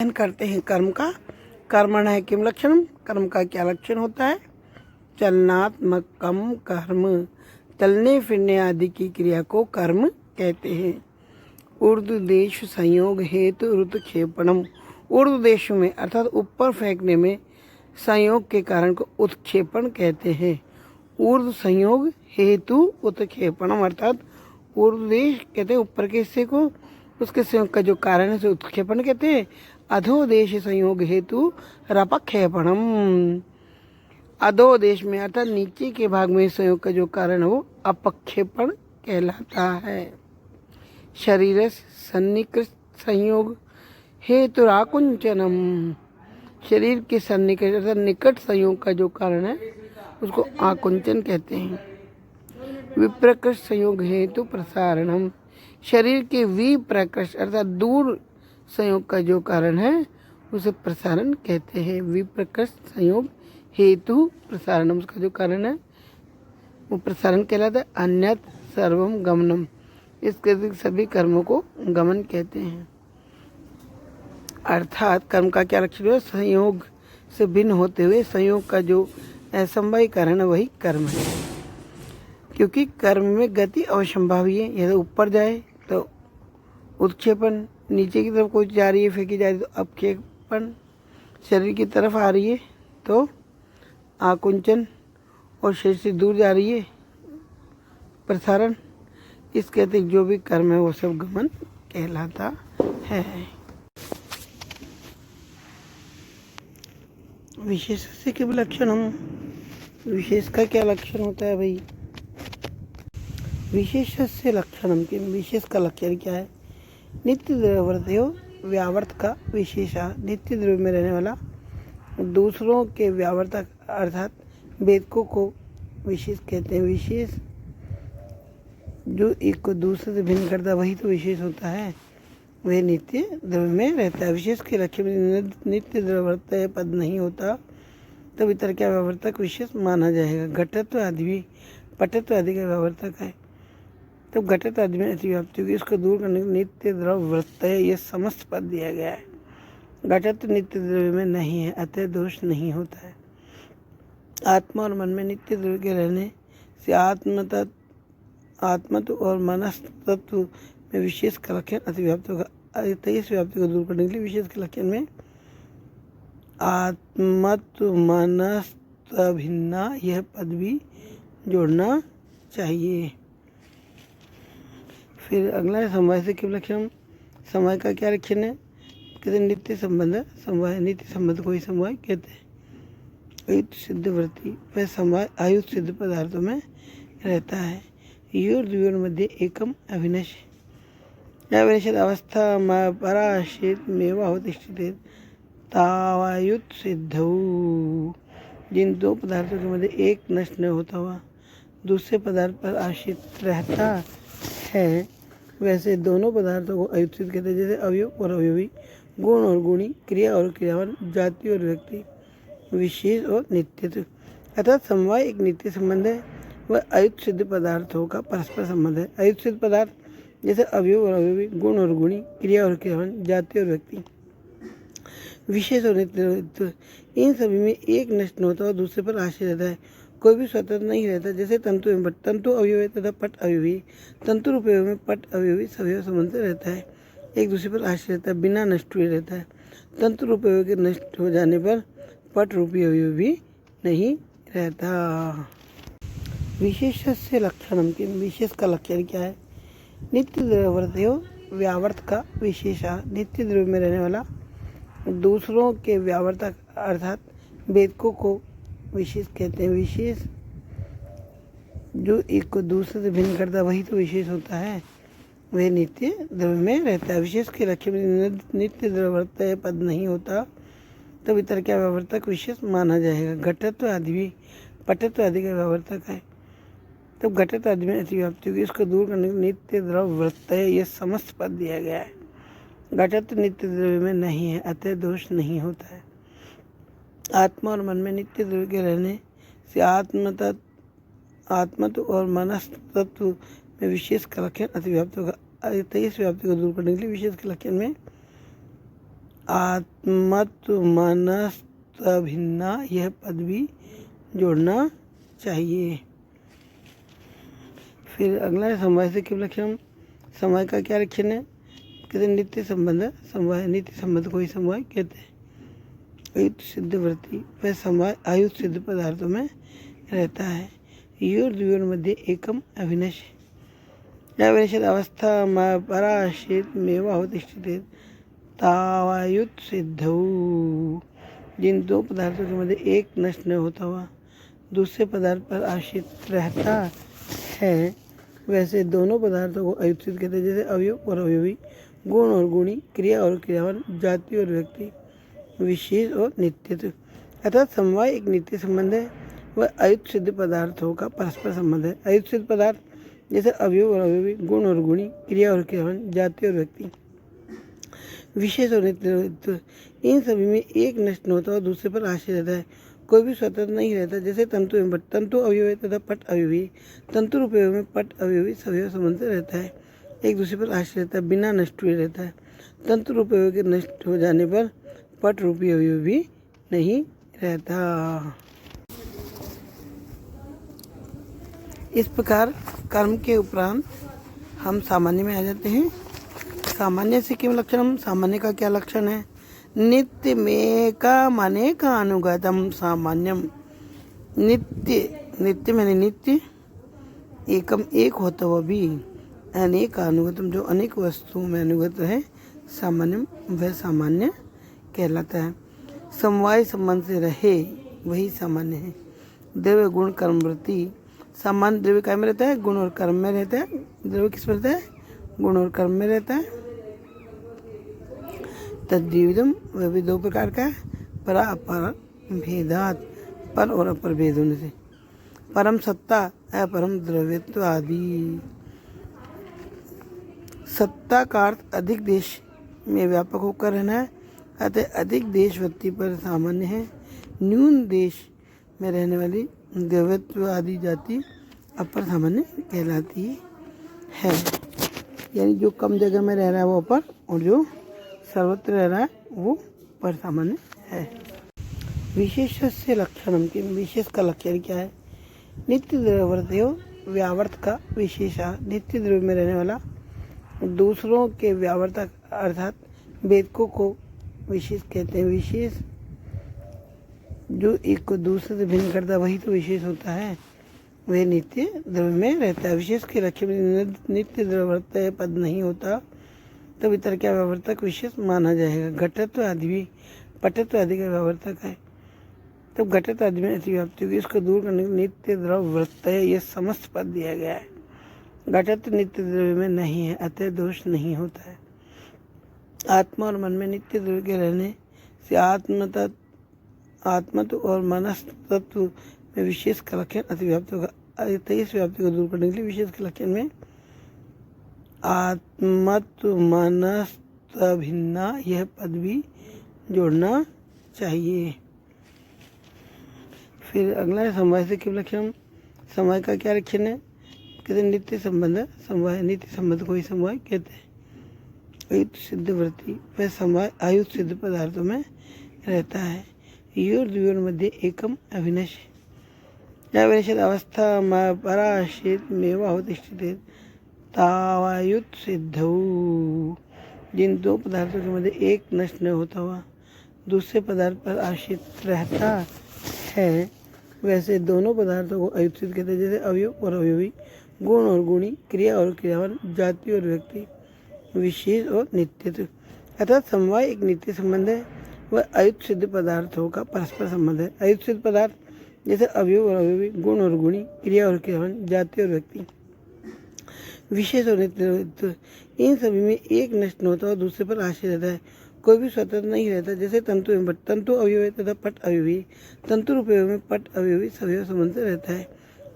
अध्ययन करते हैं कर्म का। कर्मण है किम लक्षणम, कर्म का क्या लक्षण होता है। चलनात्मकम कर्म, चलने फिरने आदि की क्रिया को कर्म कहते हैं। ऊर्ध्व देश संयोग हेतु उत्क्षेपणम, ऊर्ध्व देश में अर्थात ऊपर फेंकने में संयोग के कारण को उत्क्षेपण कहते हैं। ऊर्ध्व संयोग हेतु उत्क्षेपणम अर्थात ऊर्ध्व देश कहते हैं ऊपर के हिस्से को, उसके संयोग का जो कारण है उसे उत्क्षेपण कहते हैं। अधोदेश संयोग हेतु रपक्षेपणम, अधोदेश में अर्थात नीचे के भाग में संयोग का जो कारण है वो अपक्षेपण कहलाता है। शरीर सन्निकृष्ट संयोग हेतु आकुंचनम, शरीर के सन्निकृष्ट अर्थात निकट संयोग का जो कारण है उसको आकुंचन कहते हैं। विप्रकृष्ट संयोग हेतु प्रसारणम, शरीर के विप्रकृष्ट अर्थात दूर संयोग का जो कारण है उसे प्रसारण कहते हैं। विप्रकृष्ट संयोग हेतु प्रसारणम, उसका जो कारण है वो प्रसारण कहलाता है। अन्यत सर्वम गमनम, इसके सभी कर्मों को गमन कहते हैं। अर्थात कर्म का क्या लक्षण है, संयोग से भिन्न होते हुए संयोग का जो असंभवी कारण है वही कर्म है। क्योंकि कर्म में गति अवसंभावी है, यदि ऊपर जाए तो उत्क्षेपण, नीचे की तरफ कोई जा रही है फेंकी जा रही है तो अपक्षेपण, शरीर की तरफ आ रही है तो आकुंचन, और शरीर से दूर जा रही है प्रसारण। इसके अतिरिक्त जो भी कर्म है वो सब गमन कहलाता है। विशेष से के लक्षणम, विशेष का क्या लक्षण होता है भाई। विशेष से लक्षणम के, विशेष का लक्षण क्या है। नित्य द्रव्यवर्तयो व्यावर्त का विशेषा, नित्य द्रव्य में रहने वाला दूसरों के व्यावर्तक अर्थात वेदकों को विशेष कहते हैं। विशेष जो एक को दूसरे से भिन्न करता है वही तो विशेष होता है, वह नित्य द्रव्य में रहता है। विशेष के लक्ष्य में नित्य द्रव्यवर्तय पद नहीं होता तब इतर का व्यावर्तक विशेष माना जाएगा। घटत्व आदि भी पटत्व आदि का व्यावर्तक है तब घटत आदि में अतिव्याप्ति होगी, इसको दूर करने के नित्य द्रव्य वर्तय ये समस्त पद दिया गया है। घटत नित्य द्रव्य में नहीं है अतः दोष नहीं होता है। आत्मा और मन में नित्य द्रव्य के रहने से आत्मत्व और मनस्तत्व में विशेष का लक्षण अतिव्याप्ति होगा। इस व्याप्ति को दूर करने के लिए विशेष के लक्षण में आत्मत्व मनस्तभिन्ना यह पद भी जोड़ना चाहिए। फिर अगला है समवाय से किम लक्षण, समवाय का क्या लक्षण है। कहते नित्य संबंध है, समवाय नित्य संबंध को ही समवाय कहते हैं। आयुध सिद्ध वृत्ति, वह समवाय आयुध सिद्ध पदार्थों में रहता है। योर द्वयोर मध्य एकम अविनश, अविनश्यत अवस्था पराश्रित मेवा होतिष्ठिते तावायुध सिद्धौ, जिन दो पदार्थों के मध्य एक नष्ट न होता हुआ दूसरे पदार्थ पर आश्रित रहता है वैसे दोनों पदार्थों को अयुध सिद्ध कहते हैं। जैसे अवयव और अवयवी, गुण और गुणी, क्रिया और क्रियावान, जाति और व्यक्ति, विशेष और नित्यत्व। अर्थात समवाय एक नित्य संबंध है, वह अयुध सिद्ध पदार्थों का परस्पर संबंध है। अयुध सिद्ध पदार्थ जैसे अवयव और अवयवी, गुण और गुणी, क्रिया और क्रियावान, जाति और व्यक्ति, विशेष और नित्यत्व, इन सभी में एक नष्ट होता है और दूसरे पर आश्रित रहता है। कोई भी स्वतंत्र नहीं रहता। जैसे तंतु एवं पट, तंतु अवयव तथा पट अवयवी, तंतु रूप में पट अवयवी सवयव संबंध रहता है, एक दूसरे पर आश्रित रहता है, बिना नष्ट हुए रहता है। तंतु रूप के नष्ट हो जाने पर पट रूपी अवयव भी नहीं रहता। विशेष से लक्षणम के, विशेष का लक्षण क्या है। नित्य द्रव्यवर्तयो व्यावर्त का विशेषा, नित्य द्रव्य में रहने वाला दूसरों के व्यावर्तक अर्थात वेदकों को विशेष कहते हैं। विशेष जो एक को दूसरे से भिन्न करता है वही तो विशेष होता है, वह नित्य द्रव्य में रहता है। विशेष के लक्ष्य में नित्य द्रव्यवर्तय पद नहीं होता तब इतर का व्यावर्तक विशेष माना जाएगा। घटत्व आदि भी पटत्व आदि का व्यावर्तक है तब घटत आदि में अतिव्याप्ति होगी, इसको दूर करने के लिए नित्य द्रव्य वर्तय ये समस्त पद दिया गया है। घटत नित्य द्रव्य में नहीं है अतः दोष नहीं होता है। आत्मा और मन में नित्य द्रव्य के रहने से आत्मत्व और मनस्तत्व में विशेष का लक्षण अतिव्याप्ति होगा। इस व्याप्ति को दूर करने के लिए विशेष के लक्षण में आत्मत्व मनस्तभिन्ना, यह पद भी जोड़ना चाहिए। फिर अगला है समवाय से किम लक्षणम। समवाय का क्या लक्षण है? कहते हैं नित्य संबंध है। समवाय नित्य संबंध को ही समवाय कहते हैं। आयुत सिद्धवर्ती वह समवाय आयुत सिद्ध पदार्थों में रहता है। योर द्वयोर मध्य एकम अविनश्य अविनश्यत अवस्था पराश्रित मेवा होतिष्ठिते तावायुत सिद्धौ। जिन दो पदार्थों के मध्य एक नष्ट न होता हुआ दूसरे पदार्थ पर आश्रित रहता है, वैसे दोनों पदार्थों को अयुत सिद्ध कहते हैं। जैसे अवयव और अवयवी, गुण और गुणी, क्रिया और क्रियावान, जाति और व्यक्ति, विशेष और नित्यत्व। अर्थात समवाय एक नित्य संबंध है, वह अयुत सिद्ध पदार्थों का परस्पर संबंध है। अयुत सिद्ध पदार्थ जैसे अवयव और अवयवी, गुण और गुणी, क्रिया और क्रियावान, जाति और व्यक्ति, विशेष और नित्यत्व, इन सभी में एक नष्ट होता और दूसरे पर आश्रित रहता है। कोई भी स्वतंत्र नहीं रहता। जैसे तंतु एवं पट, तंतु अवयवी तथा पट अवयवी, तंतु रूप में पट अवयवी सवयव संबंध रहता है, एक दूसरे पर आश्रित रहता है, बिना नष्ट हुए रहता है। तंतु रूप के नष्ट हो जाने पर पट रूपी अवयव भी नहीं रहता। इस प्रकार कर्म के उपरांत हम सामान्य में आ जाते हैं। सामान्य से किम लक्षणम। सामान्य का क्या लक्षण है? नित्य में का माने का अनुगतम सामान्यम। नित्य, नित्य मैंने नित्य, एकम एक होता हुआ भी, अनेक अनुगतम जो अनेक वस्तुओं में अनुगत है, सामान्यम वह सामान्य कहलाता है। समवाय संबंध से रहे वही सामान्य है। द्रव्य गुण कर्म वृत्ति। सामान्य द्रव्य काय में रहता है? गुण और कर्म में रहता है। द्रव्य किस में रहता है? गुण और कर्म में रहता है। तद्विविधम वह भी दो प्रकार का है। परा अपर भेदात, पर और अपर भेद होने से। परम सत्ता, अपरम द्रव्यत्व आदि। सत्ता का अर्थ अधिक देश में व्यापक होकर रहना है, अतः अधिक देश वृत्ति पर सामान्य है। न्यून देश में रहने वाली द्रव्यत्व आदि जाति अपर सामान्य कहलाती है। यानी जो कम जगह में रह रहा है वो अपर, और जो सर्वत्र रह रहा है वो पर सामान्य है। विशेष से लक्षणम के विशेष का लक्षण क्या है? नित्य द्रव्यवर्तयो व्यावर्त का विशेषा। नित्य द्रव्य में रहने वाला दूसरों के व्यावर्तक अर्थात वेदकों को विशेष कहते हैं। विशेष जो एक को दूसरे से भिन्न करता है वही तो विशेष होता है, वह नित्य द्रव्य में रहता है। विशेष के लक्ष्य में नित्य द्रव्यवर्तय पद नहीं होता तब इतर क्या व्यावर्तक विशेष माना जाएगा। घटत्व आदि भी पटत्व आदि का व्यावर्तक है, तब घटत्व आदि में अतिव्याप्ति होगी। इसको दूर करने के नित्य द्रव्यवर्तय यह समस्त पद दिया गया है। घटत्व नित्य द्रव्य में नहीं है, अतः दोष नहीं होता है। आत्मा और मन में नित्य द्रव्य के रहने से आत्मत्व और मनस्तत्व में विशेष का लक्षण अतिव्याप्ति होगा। इस व्याप्ति को दूर करने के लिए विशेष के लक्षण में आत्मत्व मनस्तभिन्ना यह पद भी जोड़ना चाहिए। फिर अगला है समवाय से किम लक्षणम। समवाय का क्या लक्षण है? कहते हैं नित्य संबंध है। समवाय नित्य संबंध को ही समवाय कहते हैं। आयुत सिद्धवर्ती वह समवाय आयुत सिद्ध पदार्थों में रहता है। योर द्वयोर मध्य एकम अविनश्य अविनश्यत अवस्था पराश्रित मेवा होतिष्ठिते तावायुत सिद्धौ। जिन दो पदार्थों के मध्य एक नष्ट न होता हुआ दूसरे पदार्थ पर आश्रित रहता है, वैसे दोनों पदार्थों को अयुत सिद्ध कहते हैं। जैसे अवयव और अवयवी, गुण और गुणी, क्रिया और क्रियावान, जाति और व्यक्ति, विशेष और नित्यत्व। अर्थात समवाय एक नित्य संबंध है, वह अयुत सिद्ध पदार्थों का परस्पर संबंध है। अयुत सिद्ध पदार्थ जैसे अवयव और अवयवी, गुण और गुणी, क्रिया और क्रियावान, जाति और व्यक्ति, विशेष और नित्यत्व, इन सभी में एक नष्ट होता और दूसरे पर आश्रित रहता है। कोई भी स्वतंत्र नहीं रहता। जैसे तंतु एवं पट, तंतु अवयवी तथा पट अवयवी, तंतु रूप में पट अवयवी सवयव संबंध रहता है,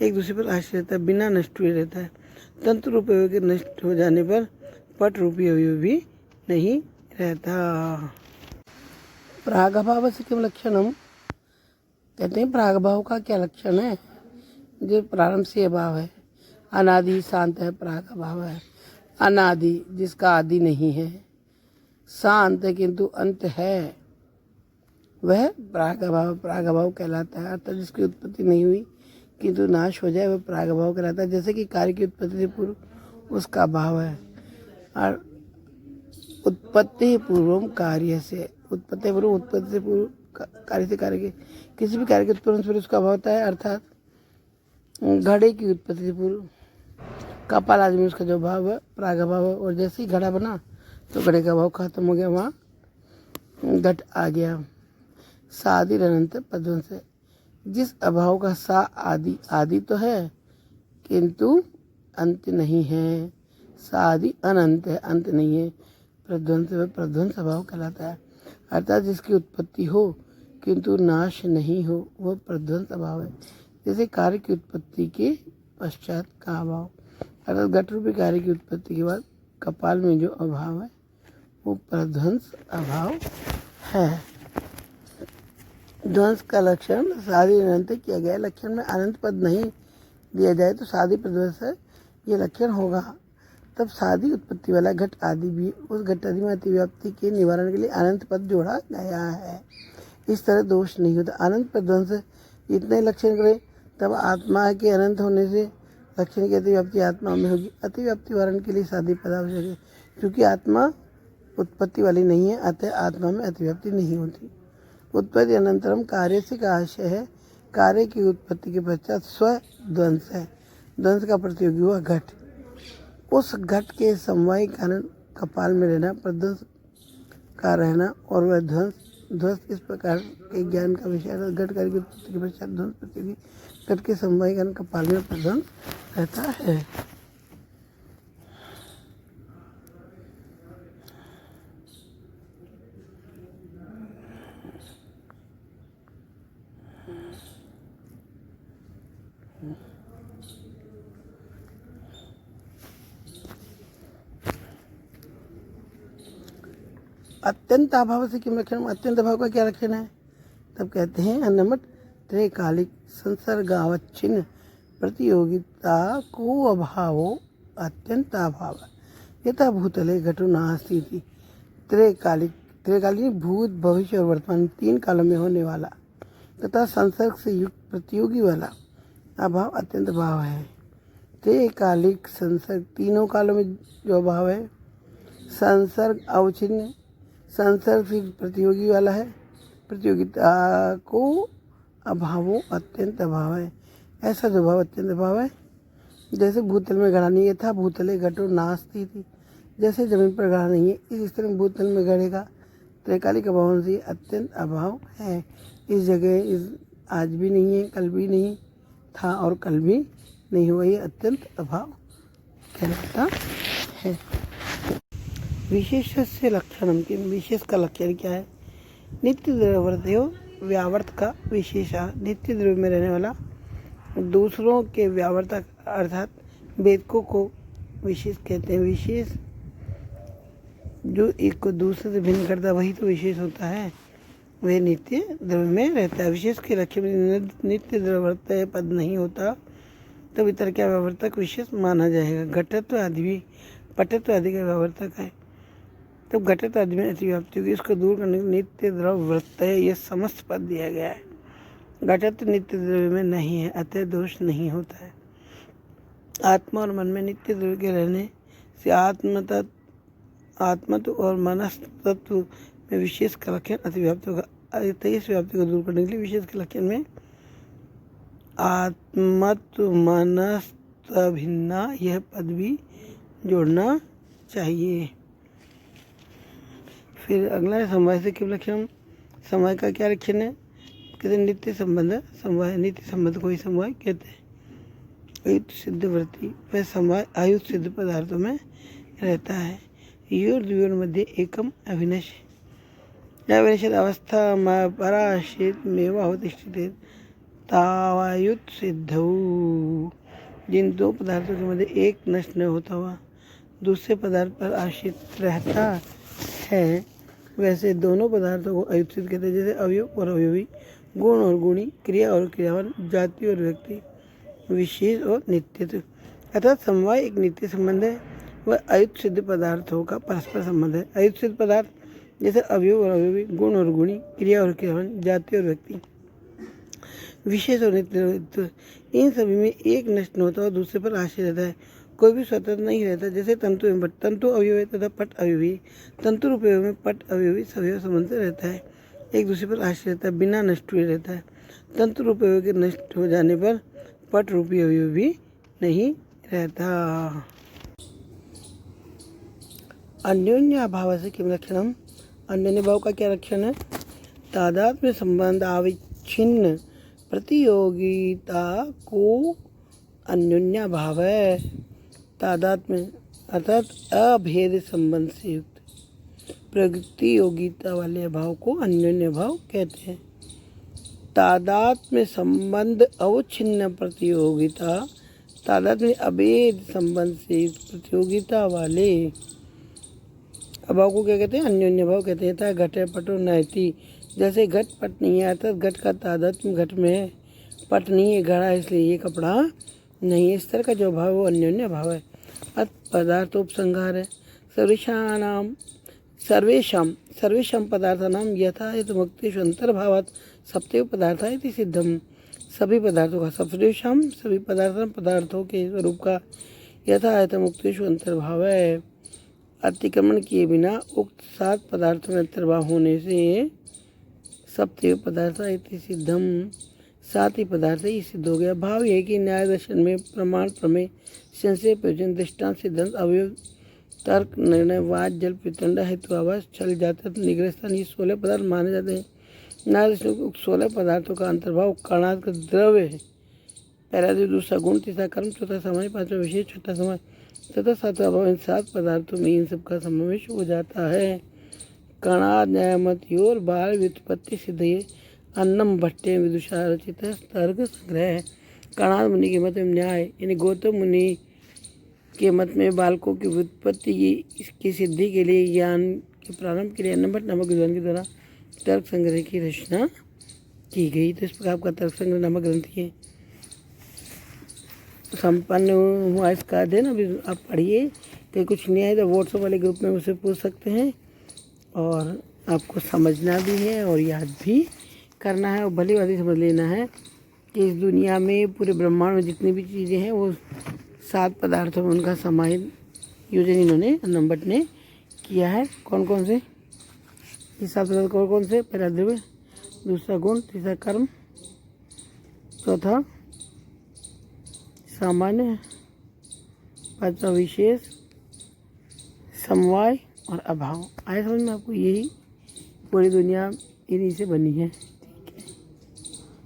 एक दूसरे पर आश्रित रहता है, बिना नष्ट हुए रहता है। तंतु रूप के नष्ट हो जाने पर पट रूपी अवयव भी नहीं रहता। प्रागभाव से किम लक्षणम। कहते हैं प्रागभाव का क्या लक्षण है? जो प्रारंभ से अभाव है, अनादि शांत है, प्रागभाव है। अनादि जिसका आदि नहीं है, सा अंत है किंतु अंत है, वह प्रागभाव कहलाता है। अर्थात जिसकी उत्पत्ति नहीं हुई किंतु नाश हो जाए वह प्रागभाव कहलाता है। जैसे कि कार्य की उत्पत्ति से पूर्व उसका भाव है। और उत्पत्ति पूर्वम कार्य से, उत्पत्ति से पूर्व कार्य से कार्य के, किसी भी कार्य के उत्पत्ति से उसका भाव होता है। अर्थात घड़े की उत्पत्ति से पूर्व कपाल आदि में उसका जो भाव है प्रागभाव है। और जैसे ही घड़ा बना तो घड़े का भाव खत्म हो गया, वहाँ घट आ गया। सादि अनंत पदों से, जिस अभाव का सा आदि, आदि तो है किंतु अंत नहीं है। सादि अनंत है, अंत नहीं है। प्रध्वंस वह प्रध्वंस अभाव कहलाता है। अर्थात जिसकी उत्पत्ति हो किंतु नाश नहीं हो वह प्रध्वंस अभाव है। जैसे कार्य की उत्पत्ति के पश्चात का अभाव, अर्थात घट रूपी कार्य की उत्पत्ति के बाद कपाल में जो अभाव है वो प्रध्वंस अभाव है। ध्वंस का लक्षण सादि अनंत किया गया है। लक्षण में अनंत पद नहीं दिया जाए तो सादि प्रध्वंस है ये लक्षण होगा। तब सादि उत्पत्ति वाला घट आदि भी उस घट आदि में अतिव्याप्ति के निवारण के लिए अनंत पद जोड़ा गया है। इस तरह दोष नहीं होता। अनंत प्रध्वंस इतने लक्षण करें तब आत्मा के अनंत होने से लक्षण की अतिव्याप्ति आत्मा में होगी। अतिव्याप्ति वारण के लिए सादि पद आवश्यक है, क्योंकि आत्मा उत्पत्ति वाली नहीं है, अतः आत्मा में अतिव्याप्ति नहीं होती। उत्पत्ति अनंतरम कार्य से का आशय है, कार्य की उत्पत्ति के पश्चात स्वध्वंस है। ध्वंस का प्रतियोगी हुआ घट। उस घट के समवाय कारण कपाल में रहना प्रध्वंस का रहना और वह ध्वंस इस प्रकार के ज्ञान का विषय है। घट कार्य की उत्पत्ति के पश्चात ध्वंस प्रतियोगी घट के समवाय कारण कपाल में प्रध्वंस रहता है। अत्यंत अभाव से किम लक्षण, अत्यंत अभाव का क्या लक्षण है? तब कहते हैं अन्नमठ त्रैकालिक संसर्गावच्छिन्न प्रतियोगिता को अभावो अत्यंत अभाव। यथा भूतले घटो नास्ति थी। त्रैकालिक भूत भविष्य और वर्तमान तीन कालों में होने वाला तथा संसर्ग से युक्त प्रतियोगी वाला अभाव अत्यंत अभाव है। त्रैकालिक संसर्ग तीनों कालों में जो अभाव है, संसर्ग अवच्छिन्न संसर्ग से प्रतियोगी वाला है, प्रतियोगिता को अभावों अत्यंत अभाव है। ऐसा जो भाव अत्यंत अभाव है। जैसे भूतल में घड़ा नहीं है था, भूतले घटो नास्ति थी। जैसे जमीन पर घड़ा नहीं है इस तरह भूतल में घड़े का त्रैकालिक अभाव से अत्यंत अभाव है। इस जगह इस आज भी नहीं है, कल भी नहीं था और कल भी नहीं हुआ, ये अत्यंत अभाव कहलाता है। विशेष से लक्षण के विशेष का लक्षण क्या है? नित्य द्रव्यवर्तयो व्यावर्त का विशेषा, नित्य द्रव्य में रहने वाला दूसरों के व्यावर्तक अर्थात वेदकों को विशेष कहते हैं। विशेष जो एक को दूसरे से भिन्न करता वही तो विशेष होता है, वह नित्य द्रव्य में रहता है। विशेष के लक्ष्य में नित्य द्रव्यवर्तय पद नहीं होता तब इतर क्या व्यावर्तक विशेष माना जाएगा। घटत्व आदि भी पटत्व आदि का व्यावर्तक है, तब घटत्व आदि में अतिव्याप्ति होगी। इसको दूर करने के नित्य द्रव्य वर्तय यह समस्त पद दिया गया है। घटत्व नित्य द्रव्य में नहीं है, अतः दोष नहीं होता है। आत्मा और मन में नित्य द्रव्य के रहने से आत्मत्व और मनस्तत्व में विशेष का लक्षण अतिव्याप्त होगा। अतः इस व्याप्ति को दूर करने के लिए विशेष के लक्षण में आत्मत्व मनस्तभिन्ना यह पद भी जोड़ना चाहिए। फिर अगला है समवाय से किम लक्षण। समवाय का क्या लक्षण है? कहते हैं नित्य संबंध है। समवाय नित्य संबंध को ही समवाय कहते हैं। आयुत सिद्ध वृत्ति वह समवाय आयुत सिद्ध पदार्थों में रहता है। योर द्वयोर मध्य एकम अविनश्यत अवस्था पराश्रित मेवावतिष्ठिते तावायुत सिद्धौ। जिन दो पदार्थों के मध्य एक नष्ट न होता हुआ दूसरे पदार्थ पर आश्रित रहता है, वैसे दोनों पदार्थों को अयुत सिद्ध कहते हैं। जैसे अवयव और अवयवी, गुण और गुणी, क्रिया और क्रियावान, जाति और व्यक्ति, विशेष और नित्यत्व। अर्थात समवाय एक नित्य संबंध है, वह अयुत सिद्ध पदार्थों का परस्पर संबंध है। अयुत सिद्ध पदार्थ जैसे अवयव और अवयवी, गुण और गुणी, क्रिया और क्रियावान, जाति और व्यक्ति, विशेष और नित्य, इन सभी में एक नष्ट न होता और दूसरे पर आश्रित रहता है। कोई भी स्वतंत्र नहीं रहता। जैसे तंतु एवं पट, तंतु अवयव तथा पट अवयवी, तंतु रूप अवयव में पट अवयवी सवयव संबंध से रहता है, एक दूसरे पर आश्रित रहता है, बिना नष्ट हुए रहता है। तंतु रूप अवयव के नष्ट हो जाने पर पट रूपी अवयव भी नहीं रहता। अन्योन्य अभाव से किम लक्षणम, अन्योन्य भाव का क्या लक्षण है? तादात्म्य संबंध अविच्छिन्न प्रतियोगिता को अन्योन्य भाव है। तादात्म्य अर्थात अभेद संबंध से युक्त प्रकृति योगिता वाले अभाव को अन्योन्य भाव कहते हैं। तादात्म्य संबंध अवच्छिन्न प्रतियोगिता, तादात्म्य अभेद संबंध से युक्त प्रतियोगिता वाले अभाव को क्या कहते हैं? अन्योन्य भाव कहते हैं। था घटे पटो नयति, जैसे घट पट नहीं है, अर्थात घट का तादात्म्य घट में है, पट नहीं है, घड़ा इसलिए ये कपड़ा नहीं है। इस तरह का जो भाव है वो अन्योन्य भाव है। पदार्थोपसंहार है। सर्वेषां पदार्थानां यथा मुक्तेषु अंतर्भावात् सप्तैव पदार्था इति सिद्धम, सभी पदार्थों का, सभी पदार्थों के स्वरूप का यथा मुक्तेषु अंतर्भाव है। अतिक्रमण किए बिना उक्त 7 पदार्थों में अंतर्भाव होने से सप्तैव पदार्था इति सिद्धम, 7 ही पदार्थ ही सिद्ध हो गया। भाव यह कि न्याय दर्शन में प्रमाण, प्रमेय, संशय, प्रयोजन, दृष्टांत, सिद्धांत, अवयव, तर्क, निर्णय, वाद, जल, पितंड, हेतुआभास, छल, जातक, निग्रह स्थान, ये 16 पदार्थ माने जाते हैं। न्याय दर्शन को 16 पदार्थों का अंतर्भाव कणाद का द्रव्य है। पहला द्रव्य, दूसरा गुण, तीसरा कर्म, चौथा समय, पांचवा विशेष, छठा समय तथा सातवां भाव। इन 7 पदार्थों में इन सबका समावेश हो जाता है। कणाद न्यायमतियोर बाल व्युत्पत्ति सिद्ध ये अन्नम भट्टे विदुषा रचित तर्क संग्रह। कणाद मुनि के मत में न्याय यानी गौतम मुनि के मत में बालकों की व्युत्पत्ति की सिद्धि के लिए, ज्ञान के प्रारंभ के लिए अन्नम भट्ट नामक विद्वान के द्वारा तर्क संग्रह की रचना की गई। तो इस प्रकार का तर्क संग्रह नामक ग्रंथ है संपन्न हुआ। इसका अध्ययन अभी आप पढ़िए, कहीं कुछ नहीं आए तो व्हाट्सएप वाले ग्रुप में मुझसे पूछ सकते हैं। और आपको समझना भी है और याद भी करना है और भली भांति समझ लेना है कि इस दुनिया में, पूरे ब्रह्मांड में जितनी भी चीज़ें हैं वो 7 पदार्थों में उनका समाहित योजन इन्होंने अन्नम भट्ट ने किया है। कौन कौन से ये 7 पदार्थ कौन कौन से? पहला द्रव्य, दूसरा गुण, तीसरा कर्म, चौथा सामान्य, पांचवा विशेष, समवाय और अभाव। आए समझ में आपको? यही पूरी दुनिया इन्हीं से बनी है।